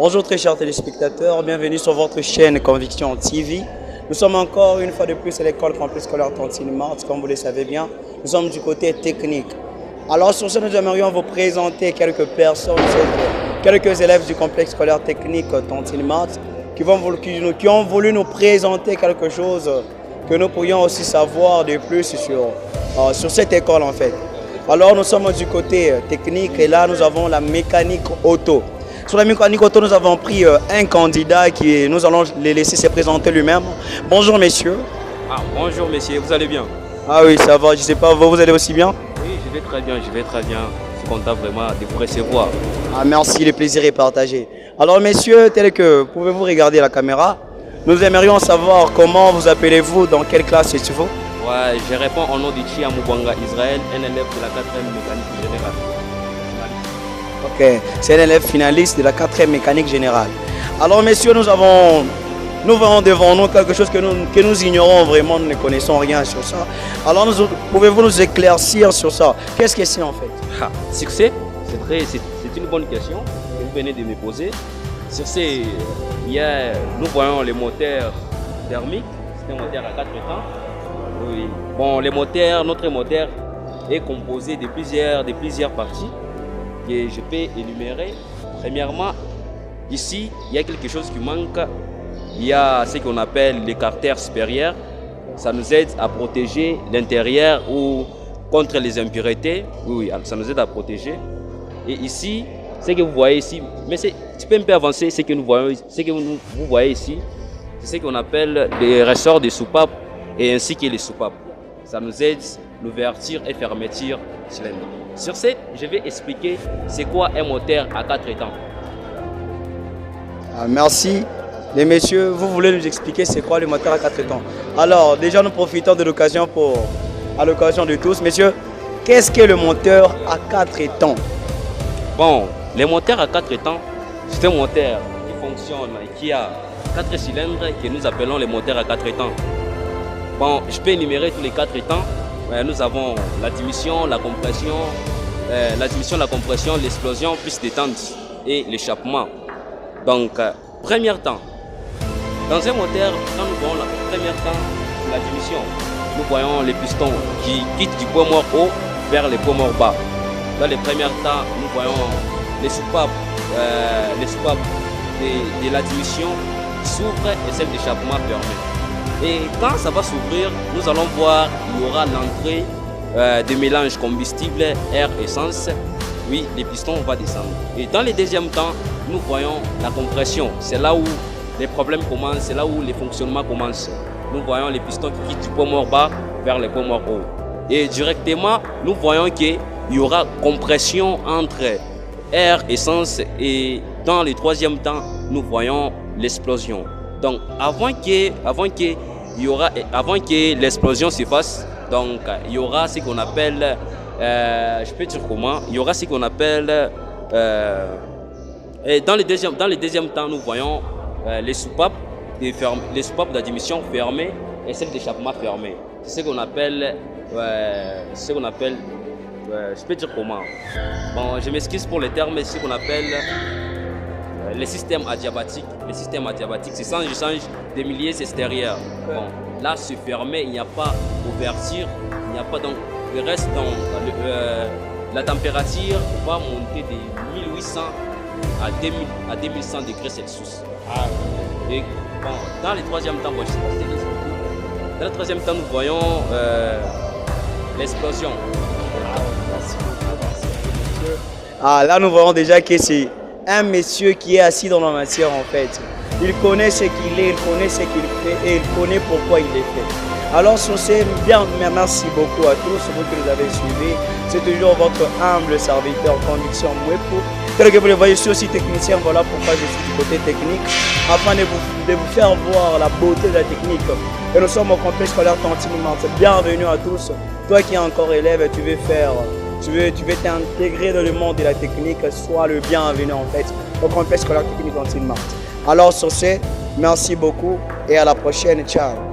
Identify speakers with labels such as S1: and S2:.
S1: Bonjour très chers téléspectateurs, bienvenue sur votre chaîne Conviction TV. Nous sommes encore une fois de plus à l'école complexe scolaire Tantine Marthe, comme vous le savez bien. Nous sommes du côté technique. Alors sur ce, nous aimerions vous présenter quelques personnes, quelques élèves du complexe scolaire technique Tantine Marthe qui ont voulu nous présenter quelque chose que nous pourrions aussi savoir de plus sur cette école en fait. Alors nous sommes du côté technique et là nous avons la mécanique auto. Sur la mécanique auto, nous avons pris un candidat nous allons les laisser se présenter lui-même. Bonjour messieurs.
S2: Bonjour messieurs, vous allez bien?
S1: Ah oui, ça va, je ne sais pas, vous allez aussi bien?
S2: Oui, je vais très bien, je vais très bien. Je suis content vraiment de vous recevoir.
S1: Merci, le plaisir est partagé. Alors messieurs, tel que pouvez-vous regarder la caméra, nous aimerions savoir comment vous appelez-vous, dans quelle classe êtes-vous?
S2: Ouais, je réponds au nom de Chia Moubanga Israël, un élève de la 4e mécanique générale.
S1: Ok, c'est un élève finaliste de la 4e mécanique générale. Alors messieurs, nous verrons devant nous quelque chose que nous ignorons vraiment, nous ne connaissons rien sur ça. Alors pouvez-vous nous éclaircir sur ça? Qu'est-ce que c'est en fait?
S2: Succès, c'est une bonne question que vous venez de me poser. Succès, nous voyons les moteurs thermiques, c'est un moteur à 4 temps. Oui. Bon, notre moteur est composé de plusieurs parties que je peux énumérer. Premièrement, ici, il y a quelque chose qui manque. Il y a ce qu'on appelle l'écarteur supérieur. Ça nous aide à protéger l'intérieur ou contre les impuretés. Oui, ça nous aide à protéger. Et ici, ce que vous voyez ici, mais tu peux un peu avancer, ce que vous voyez ici, c'est ce qu'on appelle les ressorts de soupape et ainsi que les soupapes. Ça nous aide à l'ouverture et fermeture cylindre. Sur ce, je vais expliquer c'est quoi un moteur à 4 temps.
S1: Merci. Les messieurs, vous voulez nous expliquer c'est quoi le moteur à 4 temps? Alors, déjà nous profitons de l'occasion à l'occasion de tous. Messieurs, qu'est-ce que le moteur à 4 temps?
S2: Bon, le moteur à 4 temps, c'est un moteur qui fonctionne, qui a 4 cylindres que nous appelons les moteurs à 4 temps. Bon, je peux énumérer tous les 4 temps. Nous avons la diminution, la compression, l'explosion, plus détente et l'échappement. Donc, premier temps. Dans un moteur, quand nous voyons le premier temps, la diminution, nous voyons les pistons qui quittent du point mort haut vers les points morts bas. Dans le premier temps, nous voyons les soupapes de la diminution qui s'ouvrent et celles d'échappement fermées. Et quand ça va s'ouvrir, nous allons voir qu'il y aura l'entrée de mélange combustible air-essence. Oui, les pistons vont descendre. Et dans le deuxième temps, nous voyons la compression. C'est là où les problèmes commencent, c'est là où les fonctionnements commencent. Nous voyons les pistons qui quittent du point mort bas vers les points mort haut. Et directement, nous voyons qu'il y aura compression entre air-essence et dans le troisième temps, nous voyons l'explosion. Donc, avant que l'explosion se fasse, donc il y aura ce qu'on appelle, je peux dire comment, il y aura ce qu'on appelle, et dans le deuxième temps, nous voyons les soupapes d'admission fermées et celles d'échappement fermées. C'est ce qu'on appelle, je peux dire comment. Bon, je m'excuse pour les termes, mais c'est ce qu'on appelle les systèmes adiabatiques. Les systèmes adiabatiques, c'est sans échange des milliers extérieurs. Bon, là, c'est fermé, il n'y a pas d'ouverture, il n'y a pas donc le reste dans la température va monter de 1800 à 2100 degrés Celsius. Et bon, dans le troisième temps, dans le troisième temps, nous voyons l'explosion.
S1: Là, nous voyons déjà que c'est un monsieur qui est assis dans la matière en fait. Il connaît ce qu'il est, il connaît ce qu'il fait et il connaît pourquoi il est fait. Alors sur ce, bien, merci beaucoup à tous ceux qui nous avez suivis. C'est toujours votre humble serviteur Conviction Mwepo. Tel que vous le voyez, je suis aussi technicien, voilà pourquoi je suis du côté technique, afin de vous faire voir la beauté de la technique. Et nous sommes au complexe scolaire Tantine Marthe. Bienvenue à tous. Toi qui es encore élève, tu veux t'intégrer dans le monde de la technique, sois le bienvenu en fait au complexe scolaire technique Tantine Marthe. Alors sur ce, merci beaucoup et à la prochaine. Ciao.